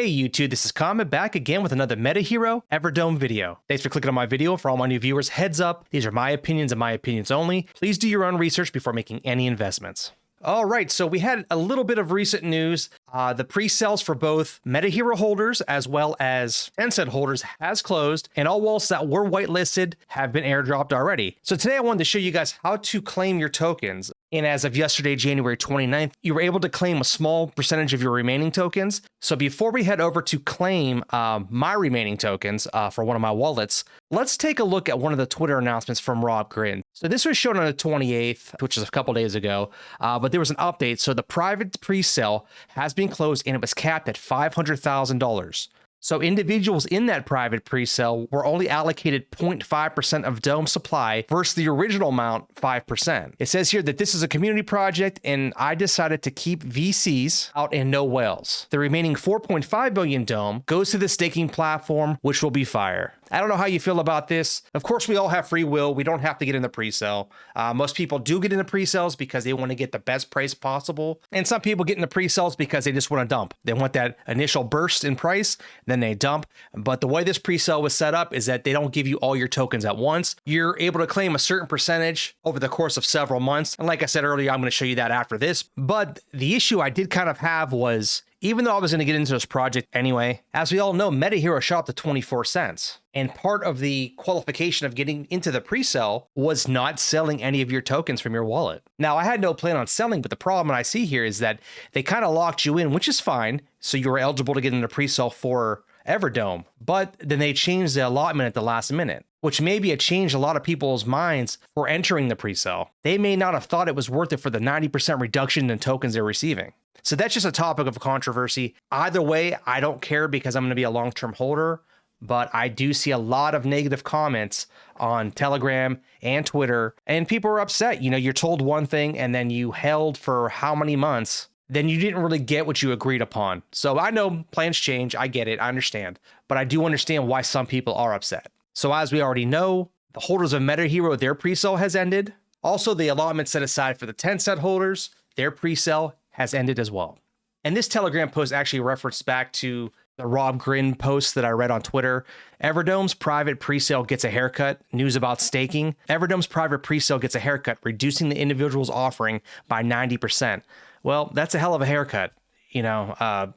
Hey YouTube, this is Comet back again with another MetaHero EverDome video. Thanks for clicking on my video. For all my new viewers, heads up, these are my opinions and my opinions only. Please do your own research before making any investments. All right, so we had a little bit of recent news. The pre-sales for both MetaHero holders as well as Tencent holders has closed, and all wallets that were whitelisted have been airdropped already. So today I wanted to show you guys how to claim your tokens. And as of yesterday, January 29th, you were able to claim a small percentage of your remaining tokens. So before we head over to claim my remaining tokens for one of my wallets, let's take a look at one of the Twitter announcements from Rob Grin. So this was shown on the 28th, which is a couple days ago, but there was an update. So the private pre-sale has been closed and it was capped at $500,000. So individuals in that private pre-sale were only allocated 0.5% of Dome supply versus the original amount, 5%. It says here that this is a community project and I decided to keep VCs out and no whales. The remaining 4.5 billion Dome goes to the staking platform, which will be Fire. I don't know how you feel about this. Of course, we all have free will. We don't have to get in the pre-sale. Most people do get in the pre-sales because they want to get the best price possible. And some people get in the pre-sales because they just want to dump. They want that initial burst in price, then they dump. But the way this pre-sale was set up is that they don't give you all your tokens at once. You're able to claim a certain percentage over the course of several months. And like I said earlier, I'm going to show you that after this. But the issue I did kind of have was, even though I was going to get into this project anyway, as we all know, MetaHero shot up to 24 cents. And part of the qualification of getting into the pre-sale was not selling any of your tokens from your wallet. Now, I had no plan on selling, but the problem I see here is that they kind of locked you in, which is fine. So you were eligible to get into pre-sale for EverDome. But then they changed the allotment at the last minute, which maybe it changed a lot of people's minds for entering the pre-sale. They may not have thought it was worth it for the 90% reduction in tokens they're receiving. So that's just a topic of controversy. Either way, I don't care because I'm going to be a long-term holder, but I do see a lot of negative comments on Telegram and Twitter, and people are upset. You know, you're told one thing and then you held for how many months, then you didn't really get what you agreed upon. So I know plans change. I get it. I understand. But I do understand why some people are upset. So as we already know, the holders of MetaHero, their pre-sale has ended. Also, the allotment set aside for the Tencent holders, their pre-sale has ended as well. And this Telegram post actually referenced back to the Rob Grin post that I read on Twitter. EverDome's private presale gets a haircut. News about staking. EverDome's private presale gets a haircut, reducing the individual's offering by 90%. Well, that's a hell of a haircut. You know,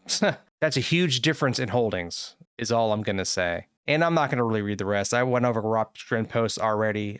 that's a huge difference in holdings, is all I'm going to say. And I'm not going to really read the rest. I went over Rob Grin posts already,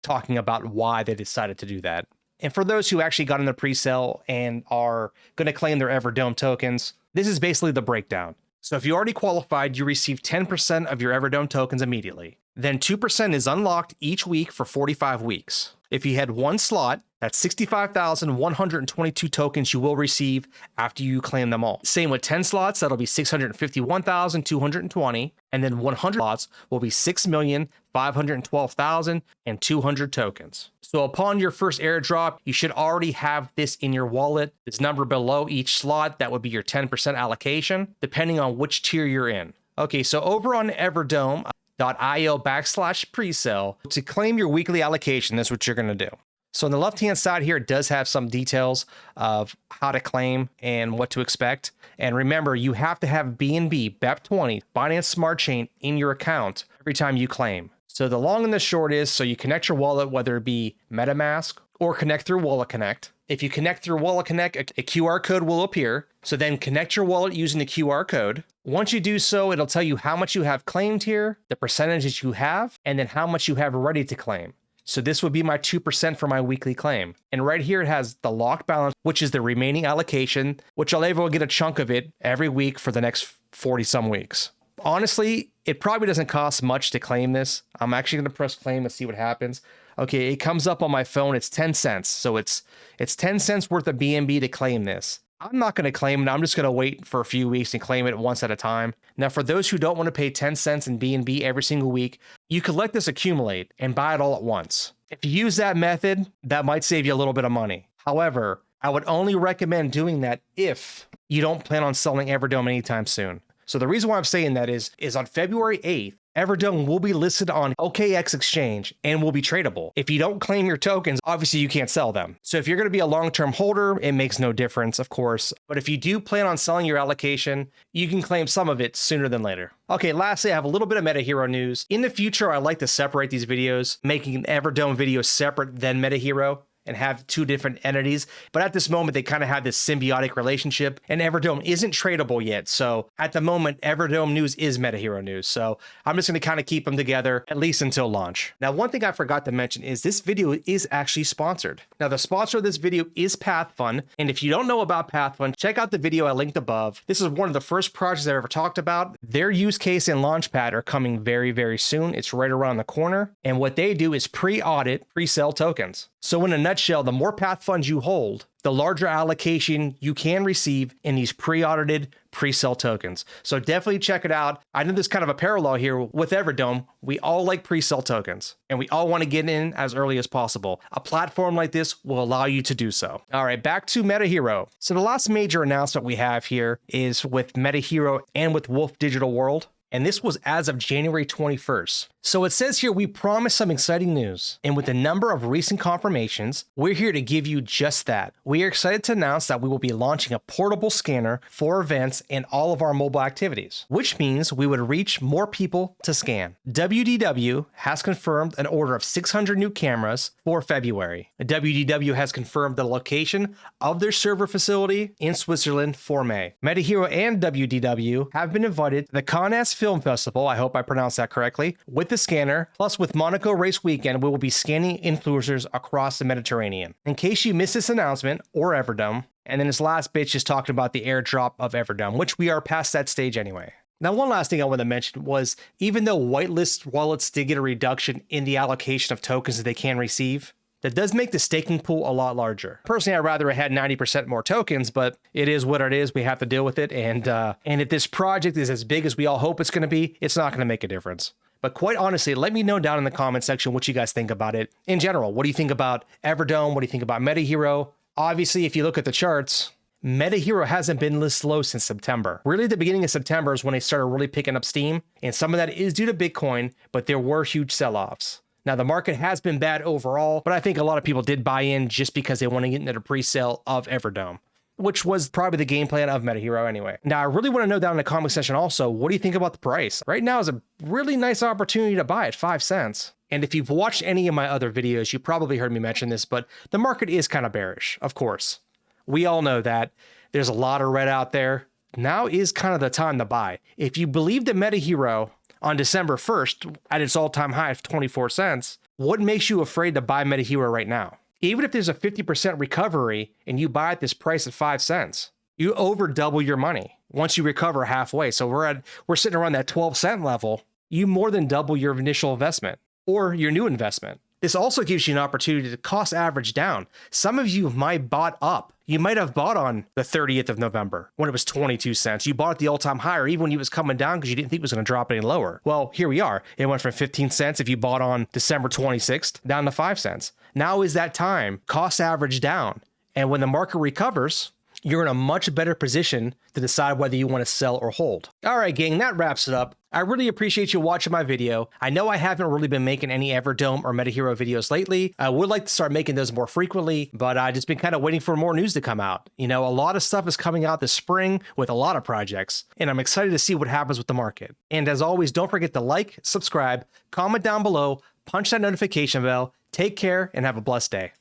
talking about why they decided to do that. And for those who actually got in the pre-sale and are going to claim their EverDome tokens, this is basically the breakdown. So if you already qualified, you receive 10% of your EverDome tokens immediately. Then 2% is unlocked each week for 45 weeks. If you had one slot, that's 65,122 tokens you will receive after you claim them all. Same with 10 slots, that'll be 651,220. And then 100 slots will be 6,512,200 tokens. So upon your first airdrop, you should already have this in your wallet. This number below each slot, that would be your 10% allocation, depending on which tier you're in. Okay, so over on EverDome.io/presale, to claim your weekly allocation, that's what you're going to do. So on the left-hand side here, it does have some details of how to claim and what to expect. And remember, you have to have BNB, BEP20, Binance Smart Chain in your account every time you claim. So the long and the short is, so you connect your wallet, whether it be MetaMask or connect through Wallet Connect. If you connect through Wallet Connect, a QR code will appear. So then connect your wallet using the QR code. Once you do so, it'll tell you how much you have claimed here, the percentages you have, and then how much you have ready to claim. So this would be my 2% for my weekly claim. And right here, it has the locked balance, which is the remaining allocation, which I'll able to get a chunk of it every week for the next 40 some weeks. Honestly, it probably doesn't cost much to claim this. I'm actually going to press claim and see what happens. Okay, it comes up on my phone. It's 10 cents. So it's 10 cents worth of BNB to claim this. I'm not going to claim it. I'm just going to wait for a few weeks and claim it once at a time. Now, for those who don't want to pay 10 cents in BNB every single week, you could let this accumulate and buy it all at once. If you use that method, that might save you a little bit of money. However, I would only recommend doing that if you don't plan on selling EverDome anytime soon. So the reason why I'm saying that is on February 8th, EverDome will be listed on OKX Exchange and will be tradable. If you don't claim your tokens, obviously you can't sell them. So if you're going to be a long-term holder, it makes no difference, of course. But if you do plan on selling your allocation, you can claim some of it sooner than later. Okay, lastly, I have a little bit of MetaHero news. In the future, I like to separate these videos, making an EverDome video separate than MetaHero, and have two different entities. But at this moment, they kind of have this symbiotic relationship, and EverDome isn't tradable yet. So at the moment, EverDome news is MetaHero news. So I'm just going to kind of keep them together, at least until launch. Now, one thing I forgot to mention is this video is actually sponsored. Now, the sponsor of this video is PathFund. And if you don't know about PathFund, check out the video I linked above. This is one of the first projects I've ever talked about. Their use case and launchpad are coming very, very soon. It's right around the corner. And what they do is pre-audit, pre-sell tokens. So in a nutshell, the more path funds you hold, the larger allocation you can receive in these pre-audited, pre-sell tokens. So definitely check it out. I know there's kind of a parallel here with EverDome. We all like pre-sell tokens, and we all want to get in as early as possible. A platform like this will allow you to do so. All right, back to MetaHero. So the last major announcement we have here is with MetaHero and with Wolf Digital World. And this was as of January 21st. So it says here, we promise some exciting news. And with the number of recent confirmations, we're here to give you just that. We are excited to announce that we will be launching a portable scanner for events and all of our mobile activities, which means we would reach more people to scan. WDW has confirmed an order of 600 new cameras for February. WDW has confirmed the location of their server facility in Switzerland for May. MetaHero and WDW have been invited to the Cannes Film Festival, I hope I pronounced that correctly, with the scanner, plus with Monaco Race Weekend, we will be scanning influencers across the Mediterranean. In case you missed this announcement, or EverDome, and then this last bit just talking about the airdrop of EverDome, which we are past that stage anyway. Now, one last thing I want to mention was, even though whitelist wallets did get a reduction in the allocation of tokens that they can receive, that does make the staking pool a lot larger. Personally, I'd rather have had 90% more tokens, but it is what it is. We have to deal with it. And if this project is as big as we all hope it's going to be, it's not going to make a difference. But quite honestly, let me know down in the comment section what you guys think about it. In general, what do you think about EverDome? What do you think about MetaHero? Obviously, if you look at the charts, MetaHero hasn't been this slow since September. Really, the beginning of September is when they started really picking up steam. And some of that is due to Bitcoin, but there were huge sell-offs. Now, the market has been bad overall, but I think a lot of people did buy in just because they want to get into the pre-sale of EverDome, which was probably the game plan of MetaHero anyway. Now, I really want to know down in the comment section also, what do you think about the price? Right now is a really nice opportunity to buy at 5 cents. And if you've watched any of my other videos, you probably heard me mention this, but the market is kind of bearish, of course. We all know that. There's a lot of red out there. Now is kind of the time to buy. If you believe that MetaHero on December 1st at its all-time high of 24 cents, what makes you afraid to buy MetaHero right now? Even if there's a 50% recovery and you buy at this price at 5 cents, you over double your money once you recover halfway. So we're sitting around that 12-cent level. You more than double your initial investment or your new investment. This also gives you an opportunity to cost average down. Some of you might bought up. You might have bought on the 30th of November when it was 22 cents. You bought at the all-time high, or even when it was coming down because you didn't think it was going to drop any lower. Well, here we are. It went from 15 cents if you bought on December 26th down to 5 cents. Now is that time. Cost average down. And when the market recovers, you're in a much better position to decide whether you want to sell or hold. All right, gang, that wraps it up. I really appreciate you watching my video. I know I haven't really been making any EverDome or MetaHero videos lately. I would like to start making those more frequently, but I've just been kind of waiting for more news to come out. You know, a lot of stuff is coming out this spring with a lot of projects, and I'm excited to see what happens with the market. And as always, don't forget to like, subscribe, comment down below, punch that notification bell. Take care and have a blessed day.